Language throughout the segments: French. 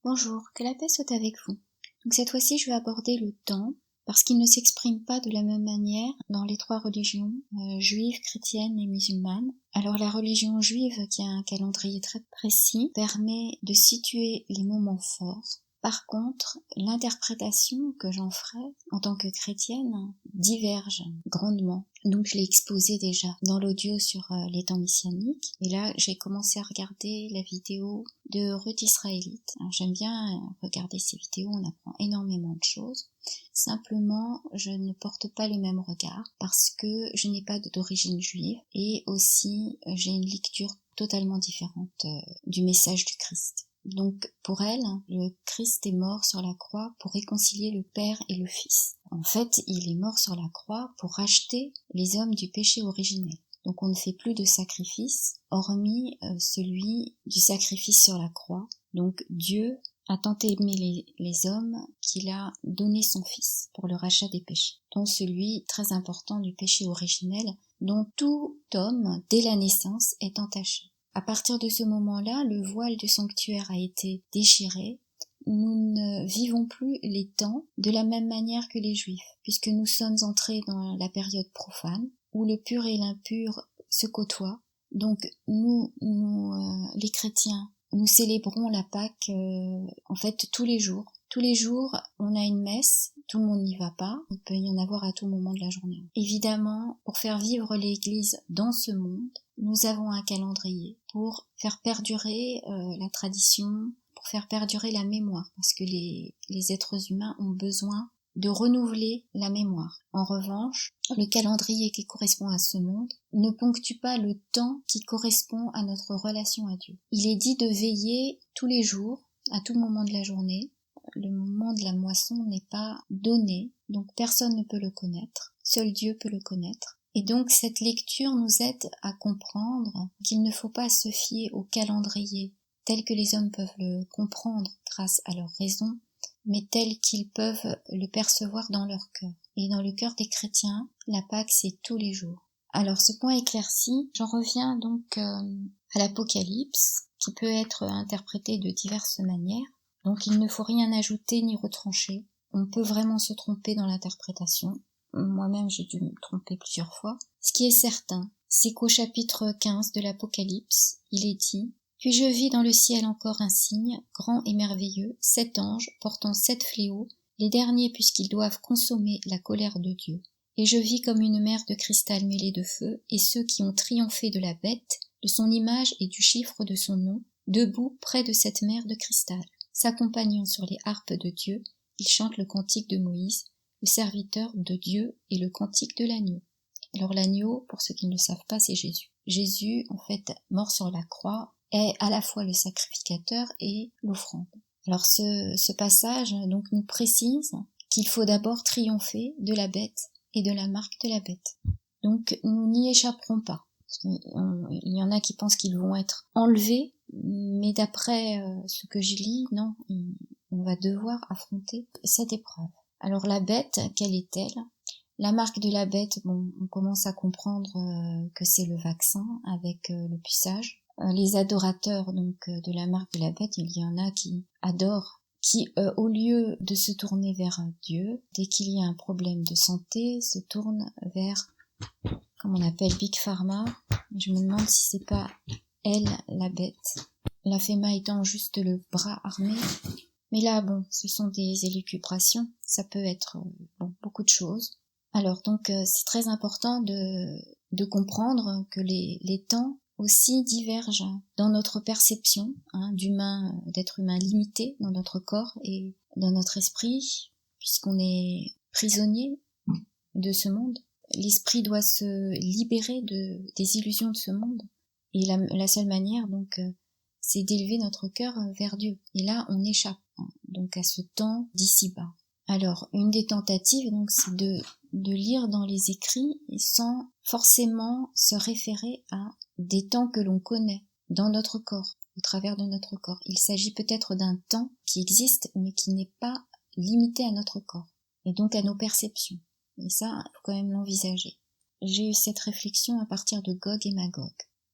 Bonjour, que la paix soit avec vous. Donc cette fois-ci, je vais aborder le temps, parce qu'il ne s'exprime pas de la même manière dans les trois religions, juive, chrétienne et musulmane. Alors la religion juive, qui a un calendrier très précis, permet de situer les moments forts. Par contre, l'interprétation que j'en ferai en tant que chrétienne diverge grandement. Donc je l'ai exposé déjà dans l'audio sur les temps messianiques. Et là, j'ai commencé à regarder la vidéo de Ruth Israélite. Alors, j'aime bien regarder ces vidéos, on apprend énormément de choses. Simplement, je ne porte pas le même regard parce que je n'ai pas d'origine juive et aussi j'ai une lecture totalement différente du message du Christ. Donc pour elle, le Christ est mort sur la croix pour réconcilier le Père et le Fils. En fait, il est mort sur la croix pour racheter les hommes du péché originel. Donc on ne fait plus de sacrifice, hormis celui du sacrifice sur la croix. Donc Dieu a tant aimé les hommes qu'il a donné son Fils pour le rachat des péchés, dont celui très important du péché originel, dont tout homme, dès la naissance, est entaché. À partir de ce moment-là, le voile du sanctuaire a été déchiré. Nous ne vivons plus les temps de la même manière que les Juifs, puisque nous sommes entrés dans la période profane, où le pur et l'impur se côtoient. Donc nous les chrétiens, nous célébrons la Pâque en fait tous les jours. Tous les jours, on a une messe, tout le monde n'y va pas, il peut y en avoir à tout moment de la journée. Évidemment, pour faire vivre l'Église dans ce monde, nous avons un calendrier pour faire perdurer la tradition, pour faire perdurer la mémoire, parce que les êtres humains ont besoin de renouveler la mémoire. En revanche, le calendrier qui correspond à ce monde ne ponctue pas le temps qui correspond à notre relation à Dieu. Il est dit de veiller tous les jours, à tout moment de la journée. Le moment de la moisson n'est pas donné, donc personne ne peut le connaître. Seul Dieu peut le connaître. Et donc cette lecture nous aide à comprendre qu'il ne faut pas se fier au calendrier tel que les hommes peuvent le comprendre grâce à leur raison, mais tel qu'ils peuvent le percevoir dans leur cœur. Et dans le cœur des chrétiens, la Pâque, c'est tous les jours. Alors ce point éclairci, j'en reviens donc à l'Apocalypse, qui peut être interprété de diverses manières. Donc il ne faut rien ajouter ni retrancher. On peut vraiment se tromper dans l'interprétation. Moi-même, j'ai dû me tromper plusieurs fois. Ce qui est certain, c'est qu'au chapitre 15 de l'Apocalypse, il est dit « Puis je vis dans le ciel encore un signe, grand et merveilleux, 7 anges portant 7 fléaux, les derniers puisqu'ils doivent consommer la colère de Dieu. Et je vis comme une mer de cristal mêlée de feu, et ceux qui ont triomphé de la bête, de son image et du chiffre de son nom, debout près de cette mer de cristal. S'accompagnant sur les harpes de Dieu, ils chantent le cantique de Moïse, le serviteur de Dieu et le cantique de l'agneau. » Alors l'agneau, pour ceux qui ne le savent pas, c'est Jésus. Jésus, en fait, mort sur la croix, est à la fois le sacrificateur et l'offrande. Alors ce passage donc nous précise qu'il faut d'abord triompher de la bête et de la marque de la bête. Donc nous n'y échapperons pas. Il y en a qui pensent qu'ils vont être enlevés, mais d'après ce que je lis, non, on va devoir affronter cette épreuve. Alors la bête, quelle est-elle ? La marque de la bête, bon, on commence à comprendre que c'est le vaccin avec le puçage. Les adorateurs donc de la marque de la bête, il y en a qui adorent, qui au lieu de se tourner vers Dieu, dès qu'il y a un problème de santé, se tournent vers, comme on appelle Big Pharma. Je me demande si c'est pas elle la bête. La FEMA étant juste le bras armé. Mais là, bon, ce sont des élucubrations, ça peut être beaucoup de choses. Alors donc c'est très important de comprendre que les temps aussi divergent dans notre perception d'être humain limité dans notre corps et dans notre esprit, puisqu'on est prisonnier de ce monde. L'esprit doit se libérer des illusions de ce monde. Et la seule manière, donc, c'est d'élever notre cœur vers Dieu. Et là, on échappe donc à ce temps d'ici-bas. Alors, une des tentatives, donc, c'est de lire dans les écrits sans forcément se référer à des temps que l'on connaît dans notre corps, au travers de notre corps. Il s'agit peut-être d'un temps qui existe, mais qui n'est pas limité à notre corps, et donc à nos perceptions. Et ça, il faut quand même l'envisager. J'ai eu cette réflexion à partir de Gog et Magog.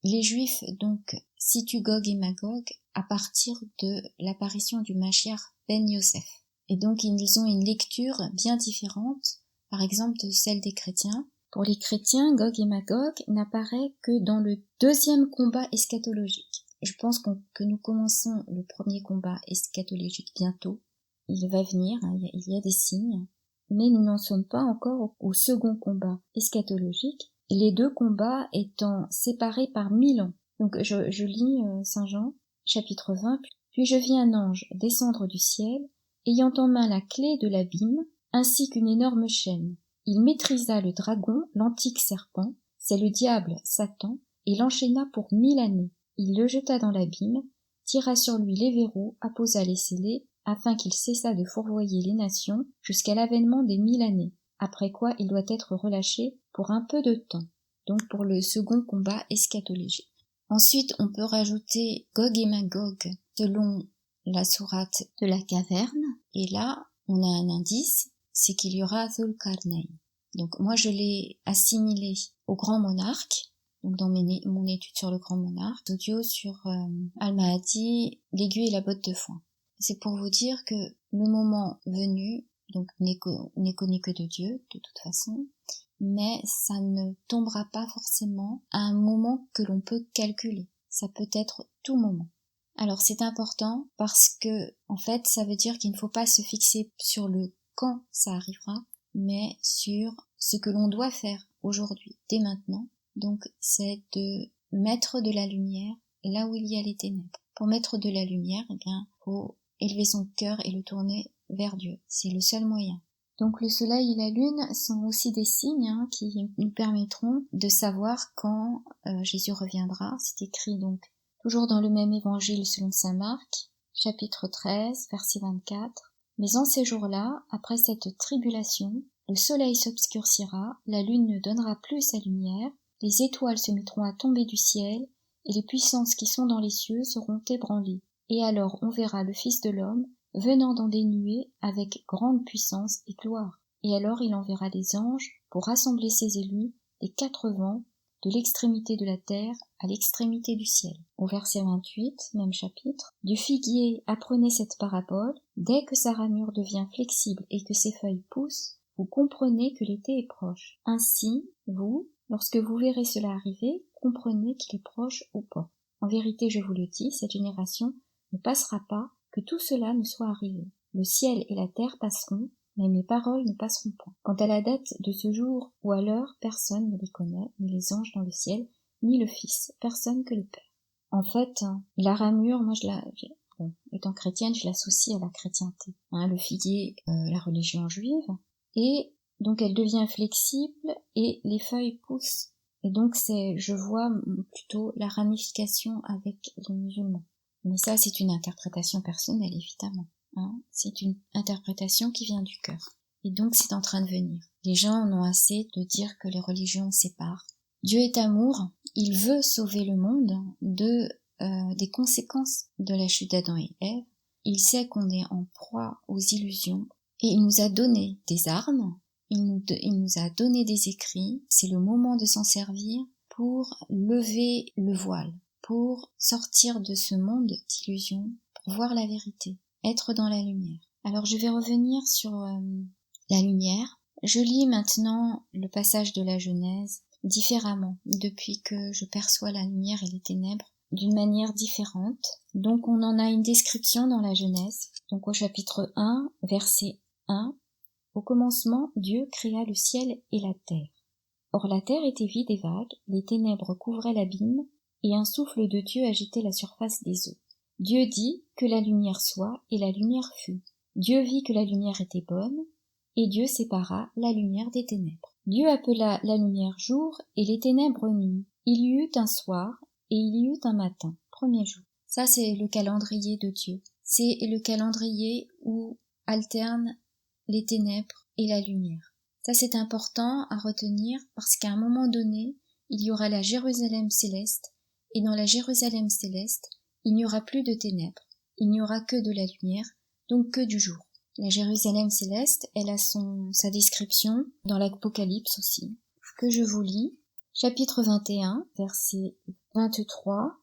Les Juifs donc situent Gog et Magog à partir de l'apparition du Mashiach ben Yosef. Et donc ils ont une lecture bien différente, par exemple de celle des chrétiens. Pour les chrétiens, Gog et Magog n'apparaît que dans le deuxième combat eschatologique. Je pense que nous commençons le premier combat eschatologique bientôt. Il va venir, il y a des signes, mais nous n'en sommes pas encore au second combat eschatologique, les deux combats étant séparés par 1000 ans. Donc je lis Saint Jean, chapitre 20, « Puis je vis un ange descendre du ciel, ayant en main la clé de l'abîme, ainsi qu'une énorme chaîne. Il maîtrisa le dragon, l'antique serpent, c'est le diable, Satan, et l'enchaîna pour 1000 années. Il le jeta dans l'abîme, tira sur lui les verrous, apposa les scellés, afin qu'il cessât de fourvoyer les nations jusqu'à l'avènement des 1000 années, après quoi il doit être relâché pour un peu de temps, donc pour le second combat eschatologique. Ensuite, on peut rajouter Gog et Magog selon la sourate de la caverne, et là, on a un indice, c'est qu'il y aura Dhul-Qarnayn. Donc moi, je l'ai assimilé au grand monarque, donc dans mon étude sur le grand monarque, audio sur Al-Mahdi, l'aiguille et la botte de foin. C'est pour vous dire que le moment venu, donc n'est connu que de Dieu, de toute façon, mais ça ne tombera pas forcément à un moment que l'on peut calculer. Ça peut être tout moment. Alors c'est important parce que, en fait, ça veut dire qu'il ne faut pas se fixer sur le quand ça arrivera, mais sur ce que l'on doit faire aujourd'hui, dès maintenant. Donc c'est de mettre de la lumière là où il y a les ténèbres. Pour mettre de la lumière, eh bien, faut élever son cœur et le tourner vers Dieu. C'est le seul moyen. Donc le soleil et la lune sont aussi des signes qui nous permettront de savoir quand Jésus reviendra. C'est écrit donc toujours dans le même évangile selon saint Marc, chapitre 13, verset 24. Mais en ces jours-là, après cette tribulation, le soleil s'obscurcira, la lune ne donnera plus sa lumière, les étoiles se mettront à tomber du ciel, et les puissances qui sont dans les cieux seront ébranlées. Et alors on verra le Fils de l'homme venant dans des nuées avec grande puissance et gloire. Et alors il enverra des anges pour rassembler ses élus des 4 vents, de l'extrémité de la terre à l'extrémité du ciel. Au verset 28, même chapitre, du figuier apprenez cette parabole, dès que sa ramure devient flexible et que ses feuilles poussent, vous comprenez que l'été est proche. Ainsi, vous, lorsque vous verrez cela arriver, comprenez qu'il est proche aux portes. En vérité, je vous le dis, cette génération ne passera pas que tout cela ne soit arrivé. Le ciel et la terre passeront, mais mes paroles ne passeront point. Quant à la date de ce jour ou à l'heure, personne ne les connaît, ni les anges dans le ciel, ni le Fils, personne que le Père. En fait, la ramure, moi étant chrétienne, je l'associe à la chrétienté. Le figuier, la religion juive, et donc elle devient flexible et les feuilles poussent. Et donc je vois plutôt la ramification avec les musulmans. Mais ça, c'est une interprétation personnelle, évidemment. C'est une interprétation qui vient du cœur. Et donc, c'est en train de venir. Les gens en ont assez de dire que les religions séparent. Dieu est amour. Il veut sauver le monde des conséquences de la chute d'Adam et Ève. Il sait qu'on est en proie aux illusions. Et il nous a donné des armes. Il nous a donné des écrits. C'est le moment de s'en servir pour lever le voile, pour sortir de ce monde d'illusions, pour voir la vérité, être dans la lumière. Alors je vais revenir sur la lumière. Je lis maintenant le passage de la Genèse différemment, depuis que je perçois la lumière et les ténèbres d'une manière différente. Donc on en a une description dans la Genèse. Donc au chapitre 1, verset 1, « Au commencement, Dieu créa le ciel et la terre. Or la terre était vide et vague, les ténèbres couvraient l'abîme, et un souffle de Dieu agitait la surface des eaux. Dieu dit que la lumière soit, et la lumière fut. Dieu vit que la lumière était bonne, et Dieu sépara la lumière des ténèbres. Dieu appela la lumière jour, et les ténèbres nuit. Il y eut un soir, et il y eut un matin, premier jour. » Ça, c'est le calendrier de Dieu. C'est le calendrier où alternent les ténèbres et la lumière. Ça, c'est important à retenir parce qu'à un moment donné, il y aura la Jérusalem céleste, et dans la Jérusalem céleste, il n'y aura plus de ténèbres, il n'y aura que de la lumière, donc que du jour. La Jérusalem céleste, elle a sa description dans l'Apocalypse aussi, que je vous lis. Chapitre 21, verset 23.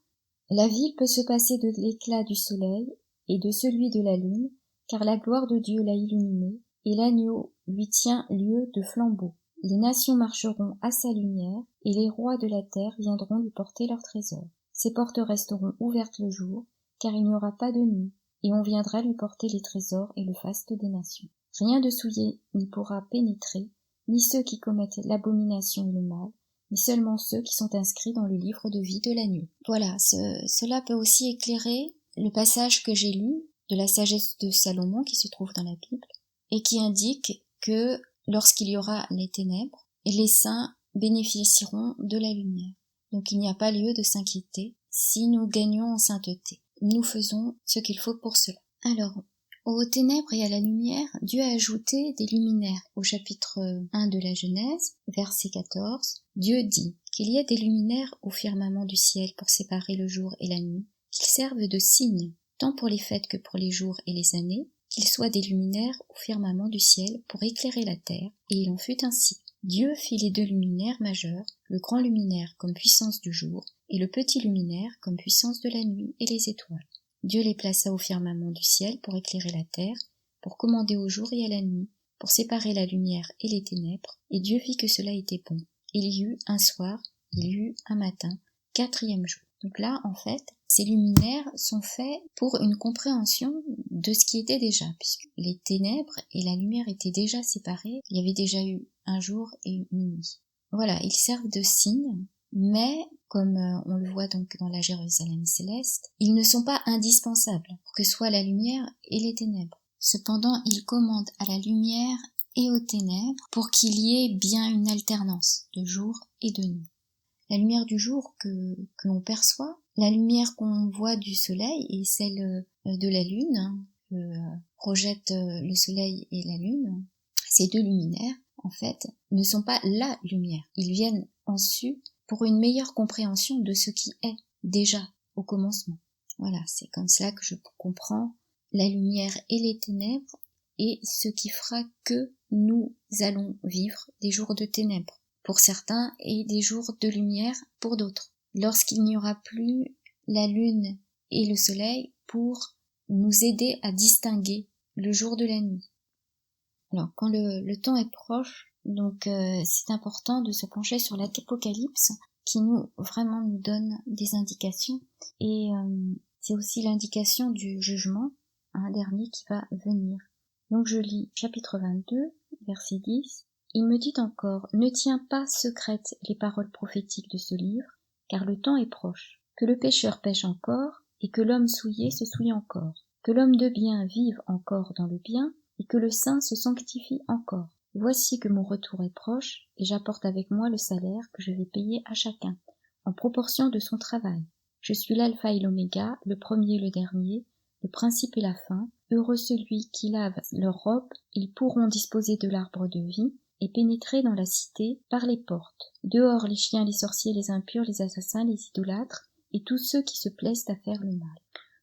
La ville peut se passer de l'éclat du soleil et de celui de la lune, car la gloire de Dieu l'a illuminée, et l'agneau lui tient lieu de flambeau. Les nations marcheront à sa lumière, et les rois de la terre viendront lui porter leurs trésors. Ses portes resteront ouvertes le jour, car il n'y aura pas de nuit, et on viendra lui porter les trésors et le faste des nations. Rien de souillé n'y pourra pénétrer, ni ceux qui commettent l'abomination et le mal, mais seulement ceux qui sont inscrits dans le livre de vie de l'agneau. Voilà, cela peut aussi éclairer le passage que j'ai lu de la sagesse de Salomon qui se trouve dans la Bible et qui indique que lorsqu'il y aura les ténèbres, les saints bénéficieront de la lumière. Donc il n'y a pas lieu de s'inquiéter si nous gagnons en sainteté. Nous faisons ce qu'il faut pour cela. Alors, aux ténèbres et à la lumière, Dieu a ajouté des luminaires. Au chapitre 1 de la Genèse, verset 14, Dieu dit qu'il y ait des luminaires au firmament du ciel pour séparer le jour et la nuit, qu'ils servent de signes, tant pour les fêtes que pour les jours et les années, qu'ils soient des luminaires au firmament du ciel pour éclairer la terre, et il en fut ainsi. Dieu fit les deux luminaires majeurs, le grand luminaire comme puissance du jour, et le petit luminaire comme puissance de la nuit et les étoiles. Dieu les plaça au firmament du ciel pour éclairer la terre, pour commander au jour et à la nuit, pour séparer la lumière et les ténèbres, et Dieu vit que cela était bon. Il y eut un soir, il y eut un matin, 4e jour. Donc là, en fait, ces luminaires sont faits pour une compréhension de ce qui était déjà, puisque les ténèbres et la lumière étaient déjà séparés, il y avait déjà eu un jour et une nuit. Voilà, ils servent de signes, mais comme on le voit donc dans la Jérusalem céleste, ils ne sont pas indispensables pour que soient la lumière et les ténèbres. Cependant, ils commandent à la lumière et aux ténèbres pour qu'il y ait bien une alternance de jour et de nuit. La lumière du jour que l'on perçoit, la lumière qu'on voit du soleil et celle de la lune, que projette le soleil et la lune, ces deux luminaires, en fait, ne sont pas la lumière. Ils viennent en su pour une meilleure compréhension de ce qui est déjà au commencement. Voilà, c'est comme cela que je comprends la lumière et les ténèbres et ce qui fera que nous allons vivre des jours de ténèbres pour certains et des jours de lumière pour d'autres. Lorsqu'il n'y aura plus la lune et le soleil pour nous aider à distinguer le jour de la nuit. Alors, quand le temps est proche, donc c'est important de se pencher sur l'Apocalypse qui nous donne des indications et c'est aussi l'indication du jugement, un dernier qui va venir. Donc je lis chapitre 22, verset 10. Il me dit encore, ne tiens pas secrètes les paroles prophétiques de ce livre, car le temps est proche. Que le pécheur pêche encore, et que l'homme souillé se souille encore. Que l'homme de bien vive encore dans le bien, et que le saint se sanctifie encore. Voici que mon retour est proche, et j'apporte avec moi le salaire que je vais payer à chacun, en proportion de son travail. Je suis l'alpha et l'oméga, le premier et le dernier, le principe et la fin. Heureux celui qui lave leur robe, ils pourront disposer de l'arbre de vie, et pénétrer dans la cité par les portes. Dehors les chiens, les sorciers, les impurs, les assassins, les idolâtres, et tous ceux qui se plaisent à faire le mal.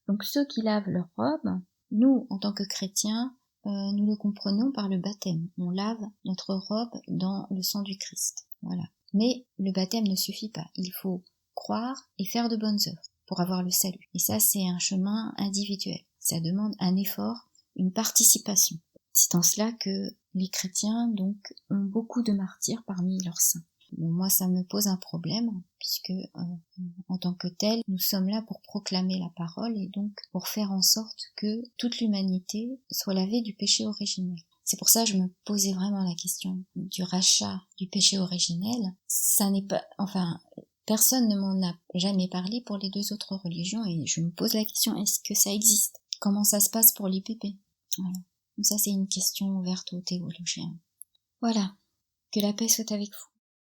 Donc ceux qui lavent leur robe, nous, en tant que chrétiens, nous le comprenons par le baptême. On lave notre robe dans le sang du Christ. Voilà. Mais le baptême ne suffit pas. Il faut croire et faire de bonnes œuvres pour avoir le salut. Et ça, c'est un chemin individuel. Ça demande un effort, une participation. C'est en cela que les chrétiens, donc, ont beaucoup de martyrs parmi leurs saints. Bon, moi, ça me pose un problème, puisque, en tant que tel, nous sommes là pour proclamer la parole et donc pour faire en sorte que toute l'humanité soit lavée du péché originel. C'est pour ça que je me posais vraiment la question du rachat du péché originel. Ça n'est pas, personne ne m'en a jamais parlé pour les deux autres religions et je me pose la question, est-ce que ça existe? Comment ça se passe pour l'IPP? Voilà. Donc ça, c'est une question ouverte aux théologiens. Voilà. Que la paix soit avec vous.